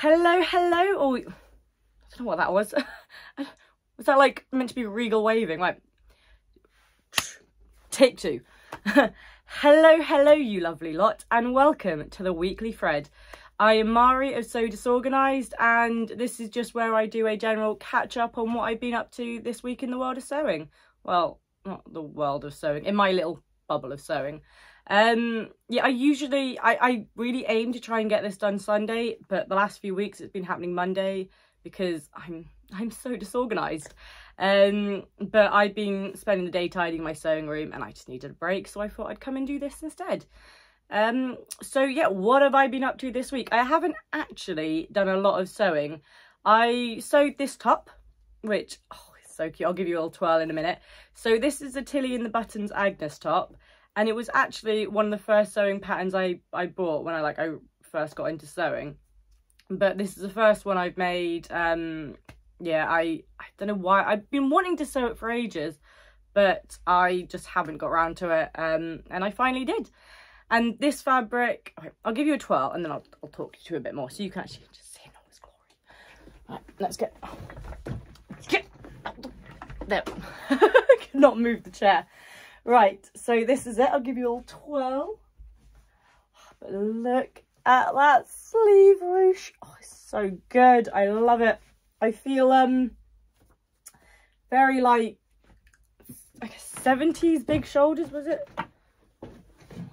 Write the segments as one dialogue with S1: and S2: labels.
S1: Hello. Oh, I don't know what that was. Was that like meant to be regal waving? Like, take two. Hello, you lovely lot, and welcome to the weekly Fred. I am Mari of So Disorganised, and this is just where I do a general catch up on what I've been up to this week in the world of sewing. Well, not the world of sewing, in my little bubble of sewing. Yeah, I really aim to try and get this done Sunday, but the last few weeks it's been happening Monday because I'm so disorganised. But I've been spending the day tidying my sewing room and I just needed a break, so I thought I'd come and do this instead. So yeah, what have I been up to this week? I haven't actually done a lot of sewing. I sewed this top, which, oh, it's so cute. I'll give you a little twirl in a minute. So this is a Tilly in the Buttons Agnes top, and it was actually one of the first sewing patterns I bought when I first got into sewing. But this is the first one I've made. Yeah, I don't know why. I've been wanting to sew it for ages, but I just haven't got around to it. And I finally did. And this fabric, okay, I'll give you a twirl and then I'll talk you to a bit more so you can actually just see it in all its glory. Right, let's get there. I cannot move the chair. Right, so this is it. I'll give you a little twirl. But look at that sleeve ruche. Oh, it's so good. I love it. I feel very like 70s big shoulders. Was it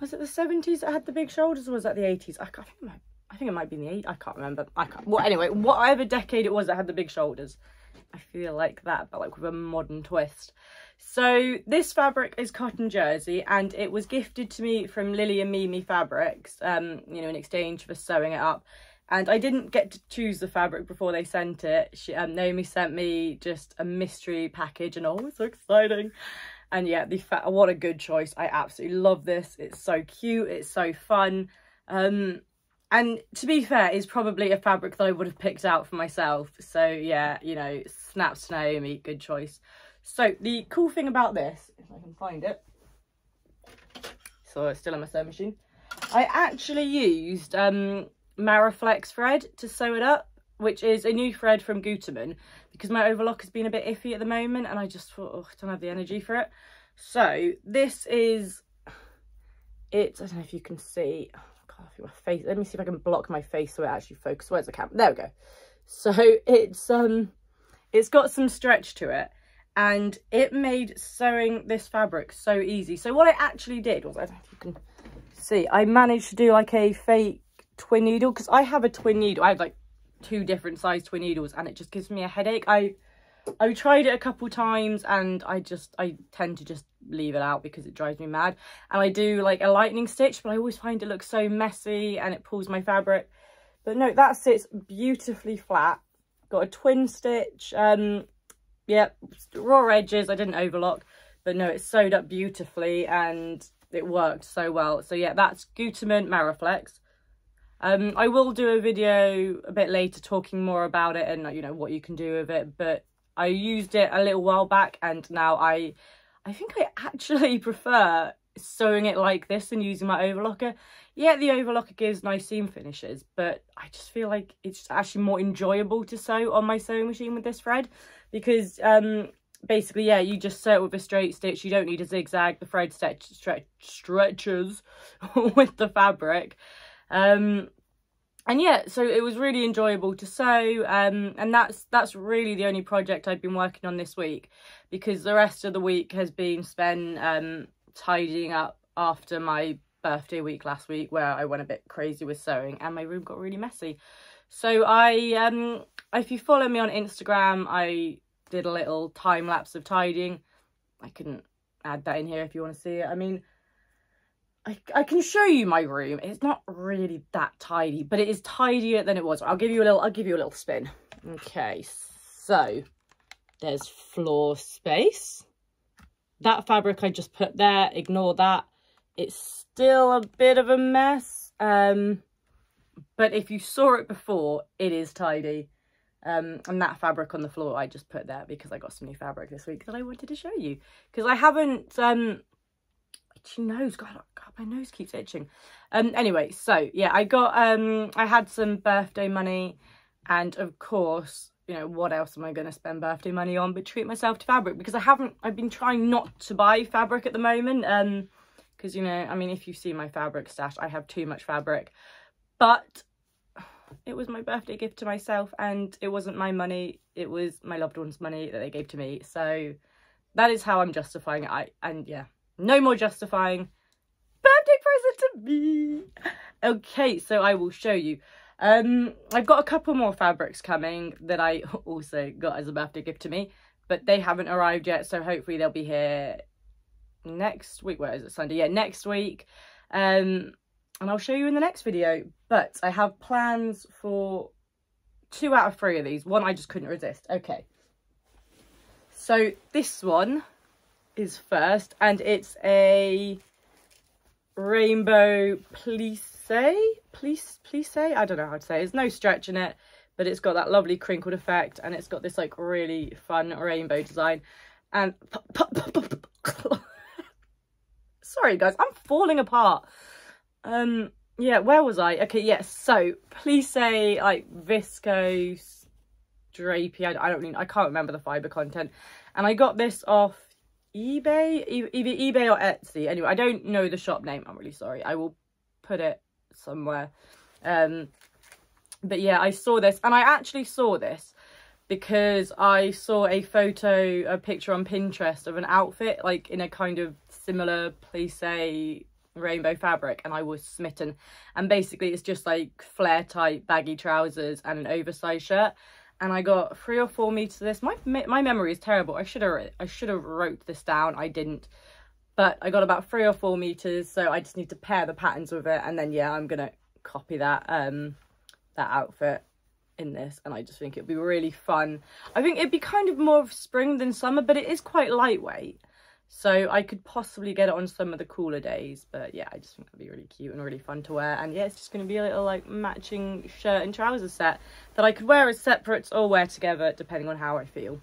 S1: the 70s that had the big shoulders, or was that the 80s? I think it might be in the 80s. I can't remember. Well, anyway, whatever decade it was that had the big shoulders, I feel like that, but like with a modern twist. So this fabric is cotton jersey, and it was gifted to me from Lily and Mimi Fabrics, you know, in exchange for sewing it up. And I didn't get to choose the fabric before they sent it. Naomi sent me just a mystery package, and oh, it's so exciting. And yeah, what a good choice. I absolutely love this. It's so cute. It's so fun. And to be fair, it's probably a fabric that I would have picked out for myself. So yeah, you know, snaps to Naomi, good choice. So the cool thing about this, if I can find it, so it's still on my sewing machine, I actually used Maraflex thread to sew it up, which is a new thread from Gutermann, because my overlock has been a bit iffy at the moment and I just thought, oh, I don't have the energy for it. So this is it. I don't know if you can see. Oh God, I think my face, let me see if I can block my face so it actually focuses. Where's the camera? There we go. So it's got some stretch to it, and it made sewing this fabric so easy. So what I actually did was, I don't know if you can see, I managed to do like a fake twin needle, because I have a twin needle. I have like 2 different size twin needles and it just gives me a headache. I tried it a couple times and I tend to just leave it out because it drives me mad. And I do like a lightning stitch, but I always find it looks so messy and it pulls my fabric. But no, that sits beautifully flat. Got a twin stitch. Yeah, raw edges. I didn't overlock, but no, it's sewed up beautifully and it worked so well. So yeah, that's Gutermann Maraflex. I will do a video a bit later talking more about it and, you know, what you can do with it, but I used it a little while back and now I think I actually prefer sewing it like this and using my overlocker. Yeah, the overlocker gives nice seam finishes, but I just feel like it's actually more enjoyable to sew on my sewing machine with this thread, because basically, yeah, you just sew it with a straight stitch. You don't need a zigzag. The thread stretches with the fabric. And yeah, so it was really enjoyable to sew, and that's really the only project I've been working on this week, because the rest of the week has been spent tidying up after my birthday week last week, where I went a bit crazy with sewing and my room got really messy. So if you follow me on Instagram, I did a little time lapse of tidying. I can add that in here if you want to see it. I mean, I can show you my room. It's not really that tidy, but it is tidier than it was. I'll give you a little spin. Okay, so there's floor space. That fabric I just put there, ignore that. It's still a bit of a mess. But if you saw it before, it is tidy. And that fabric on the floor I just put there because I got some new fabric this week that I wanted to show you. Because I haven't itchy nose. God, my nose keeps itching. Anyway, so yeah, I got I had some birthday money, and of course, you know, what else am I going to spend birthday money on but treat myself to fabric, because I've been trying not to buy fabric at the moment, because, you know, I mean, if you see my fabric stash, I have too much fabric, but it was my birthday gift to myself, and it wasn't my money, it was my loved one's money that they gave to me, so that is how I'm justifying it. And yeah, no more justifying. Birthday present to me. Okay, so I will show you. I've got a couple more fabrics coming that I also got as a birthday gift to me, but they haven't arrived yet, so hopefully they'll be here next week. Where is it? Sunday? Yeah, next week. And I'll show you in the next video. But I have plans for 2 out of 3 of these. One I just couldn't resist. Okay. So this one is first, and it's a rainbow plissé. I don't know how to say it. There's no stretch in it, but it's got that lovely crinkled effect, and it's got this like really fun rainbow design. And sorry guys, I'm falling apart. Yeah, where was I? Okay, yes, so plissé, like viscose drapey, I can't remember the fibre content, and I got this off eBay, either eBay or Etsy. Anyway, I don't know the shop name, I'm really sorry. I will put it somewhere. But yeah, I saw this, and I actually saw this because I saw a picture on Pinterest of an outfit like in a kind of similar plissé rainbow fabric, and I was smitten. And basically it's just like flare tight baggy trousers and an oversized shirt, and I got 3 or 4 meters of this. My memory is terrible. I should have wrote this down. I didn't, but I got about 3 or 4 meters, so I just need to pair the patterns with it, and then yeah, I'm gonna copy that that outfit in this, and I just think it'd be really fun. I think it'd be kind of more of spring than summer, but it is quite lightweight, so I could possibly get it on some of the cooler days. But yeah, I just think that'd be really cute and really fun to wear. And yeah, it's just going to be a little like matching shirt and trousers set that I could wear as separates or wear together depending on how I feel.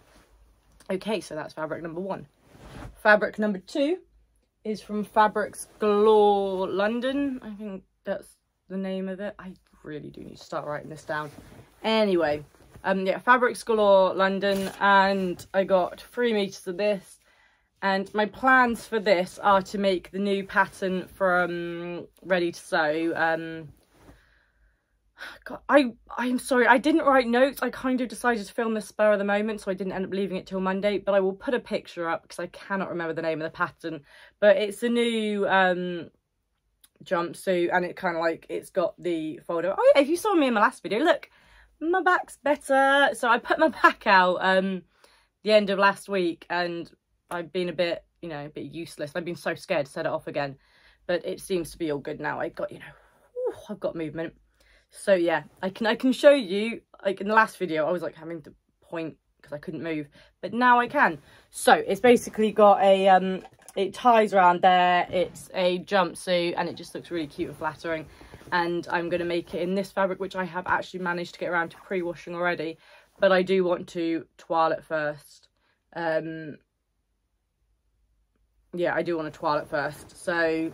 S1: Okay, so that's fabric number 1. Fabric number 2 is from Fabrics Galore London. I think that's the name of it. I really do need to start writing this down. Anyway, yeah, Fabrics Galore London, and I got 3 meters of this. And my plans for this are to make the new pattern from Ready to Sew. God, I'm sorry, I didn't write notes. I kind of decided to film this spur of the moment, so I didn't end up leaving it till Monday. But I will put a picture up because I cannot remember the name of the pattern. But it's a new jumpsuit, and it kind of like, it's got the folder. Oh yeah, if you saw me in my last video, look, my back's better. So I put my back out the end of last week, and I've been a bit, you know, a bit useless. I've been so scared to set it off again, but it seems to be all good now. I got, you know, I've got movement. So yeah, I can show you, like in the last video, I was like having to point because I couldn't move, but now I can. So it's basically got a, it ties around there. It's a jumpsuit, and it just looks really cute and flattering. And I'm going to make it in this fabric, which I have actually managed to get around to pre-washing already, but I do want to toile it first. Yeah, I do want to toile it first. So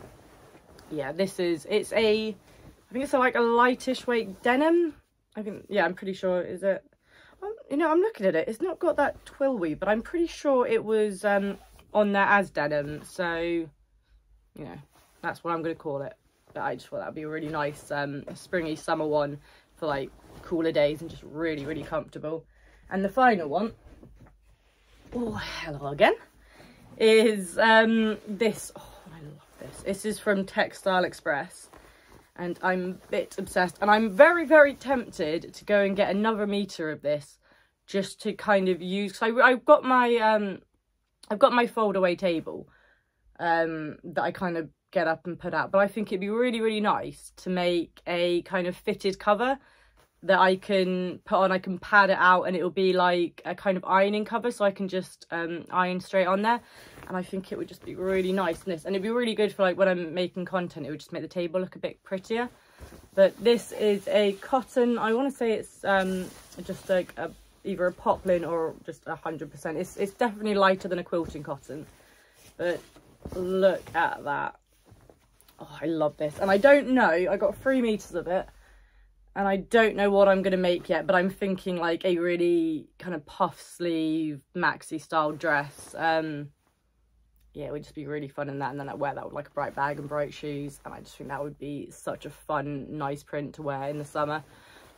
S1: yeah, this is, it's a, I think it's like a lightish weight denim. I think, yeah, I'm pretty sure, is it? You know, I'm looking at it, it's not got that twill weave, but I'm pretty sure it was on there as denim. So, you know, that's what I'm going to call it. But I just thought that'd be a really nice springy summer one for like cooler days and just really, really comfortable. And the final one, oh, hello again, is this. Oh, I love this. This is from Textile Express, and I'm a bit obsessed, and I'm very, very tempted to go and get another meter of this just to kind of use, because I've got my fold away table that I kind of get up and put out, but I think it'd be really, really nice to make a kind of fitted cover that I can put on. I can pad it out, and it'll be like a kind of ironing cover, so I can just iron straight on there. And I think it would just be really nice in this, and it'd be really good for like when I'm making content. It would just make the table look a bit prettier. But this is a cotton, I want to say it's just like either a poplin or just 100%. It's definitely lighter than a quilting cotton, but look at that. Oh, I love this. And I don't know, I got 3 meters of it. And I don't know what I'm going to make yet, but I'm thinking like a really kind of puff sleeve maxi style dress. Yeah, it would just be really fun in that, and then I'd wear that with like a bright bag and bright shoes, and I just think that would be such a fun, nice print to wear in the summer.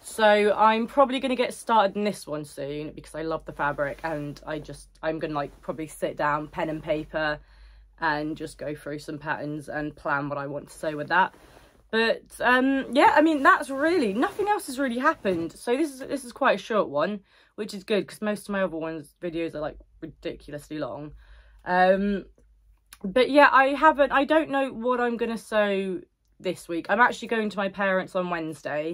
S1: So I'm probably going to get started in this one soon because I love the fabric, and I'm going to like probably sit down, pen and paper, and just go through some patterns and plan what I want to sew with that. But yeah, I mean, that's really, nothing else has really happened. So this is quite a short one, which is good because most of my other videos are like ridiculously long. But yeah, I don't know what I'm going to sew this week. I'm actually going to my parents on Wednesday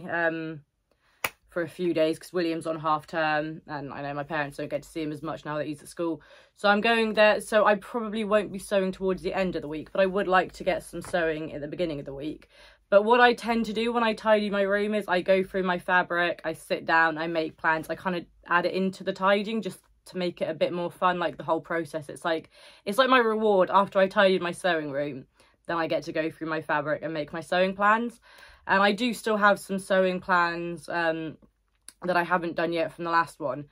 S1: for a few days because William's on half term, and I know my parents don't get to see him as much now that he's at school. So I'm going there, so I probably won't be sewing towards the end of the week, but I would like to get some sewing at the beginning of the week. But what I tend to do when I tidy my room is I go through my fabric, I sit down, I make plans, I kind of add it into the tidying just to make it a bit more fun, like the whole process. It's like my reward after I tidied my sewing room. Then I get to go through my fabric and make my sewing plans. And I do still have some sewing plans that I haven't done yet from the last one.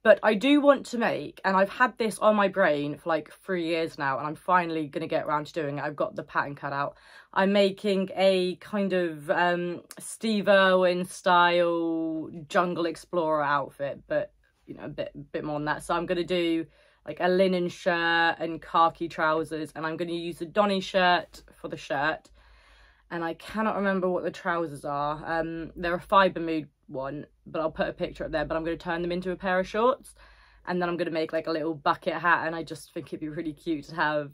S1: But I do want to make, and I've had this on my brain for like 3 years now, and I'm finally going to get around to doing it. I've got the pattern cut out. I'm making a kind of Steve Irwin style jungle explorer outfit, but you know, a bit more than that. So I'm going to do like a linen shirt and khaki trousers, and I'm going to use the Donny shirt for the shirt. And I cannot remember what the trousers are. They're a fibre mood one, but I'll put a picture up there. But I'm going to turn them into a pair of shorts, and then I'm going to make like a little bucket hat, and I just think it'd be really cute to have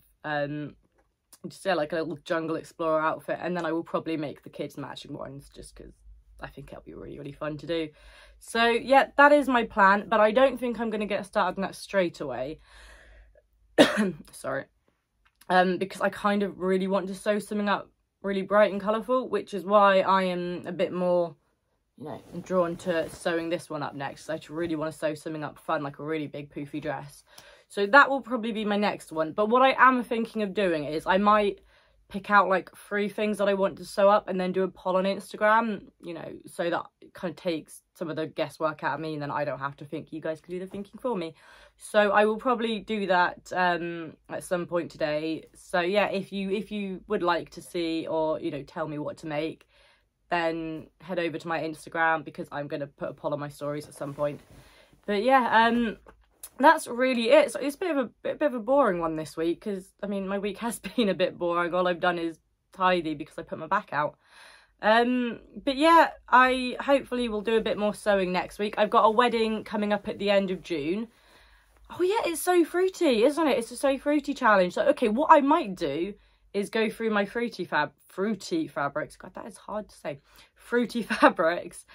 S1: just like a little jungle explorer outfit. And then I will probably make the kids matching ones just because I think it'll be really, really fun to do. So yeah, that is my plan, but I don't think I'm going to get started on that straight away. Sorry. Because I kind of really want to sew something up really bright and colourful, which is why I am a bit more, you know, drawn to sewing this one up next. I just really want to sew something up fun, like a really big poofy dress. So that will probably be my next one. But what I am thinking of doing is I might pick out like 3 things that I want to sew up and then do a poll on Instagram, you know, so that it kind of takes some of the guesswork out of me, and then I don't have to think. You guys can do the thinking for me. So I will probably do that at some point today. So yeah, if you would like to see, or you know, tell me what to make, then head over to my Instagram because I'm going to put a poll on my stories at some point. But yeah, that's really it. So it's a bit of a boring one this week because I mean my week has been a bit boring. All I've done is tidy because I put my back out. But yeah, I hopefully will do a bit more sewing next week. I've got a wedding coming up at the end of June. Oh yeah, it's So Fruity, isn't it? It's a So Fruity challenge. So okay, what I might do is go through my fruity fabrics. God, that is hard to say. Fruity fabrics,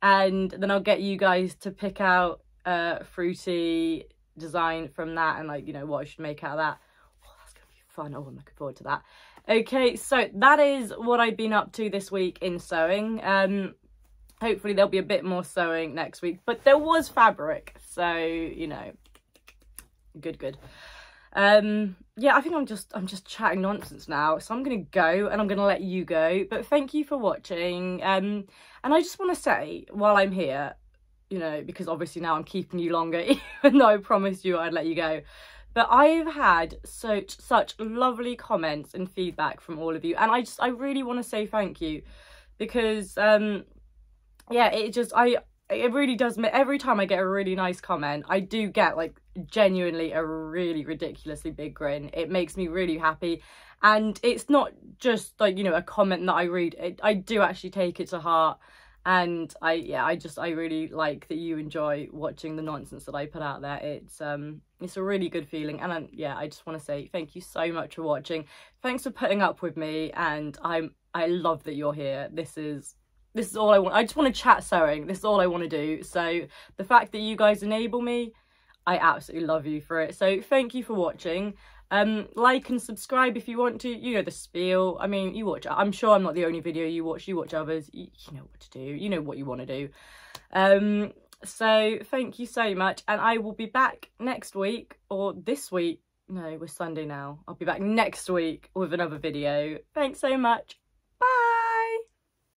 S1: and then I'll get you guys to pick out fruity design from that, and like, you know, what I should make out of that. Oh, that's gonna be fun. Oh, I'm looking forward to that. Okay, so that is what I've been up to this week in sewing. Hopefully there'll be a bit more sewing next week, but there was fabric, so you know, good. Yeah, I think I'm just chatting nonsense now, so I'm gonna go and I'm gonna let you go. But thank you for watching, and I just want to say while I'm here, you know, because obviously now I'm keeping you longer, even though I promised you I'd let you go. But I've had such lovely comments and feedback from all of you, and I really want to say thank you, because yeah, it really does. Every time I get a really nice comment, I do get like genuinely a really ridiculously big grin. It makes me really happy, and it's not just like, you know, a comment that I read. I do actually take it to heart. And I really like that you enjoy watching the nonsense that I put out there. It's a really good feeling, and yeah, I just want to say thank you so much for watching. Thanks for putting up with me, and I love that you're here. This is all I want. I just want to chat sewing. This is all I want to do. So the fact that you guys enable me, I absolutely love you for it. So thank you for watching. Like and subscribe if you want to. You know the spiel. I mean, you watch. I'm sure I'm not the only video you watch. You watch others. You know what to do. You know what you want to do. So thank you so much, and I will be back next week, or this week No, we're Sunday now. I'll be back next week with another video. Thanks so much.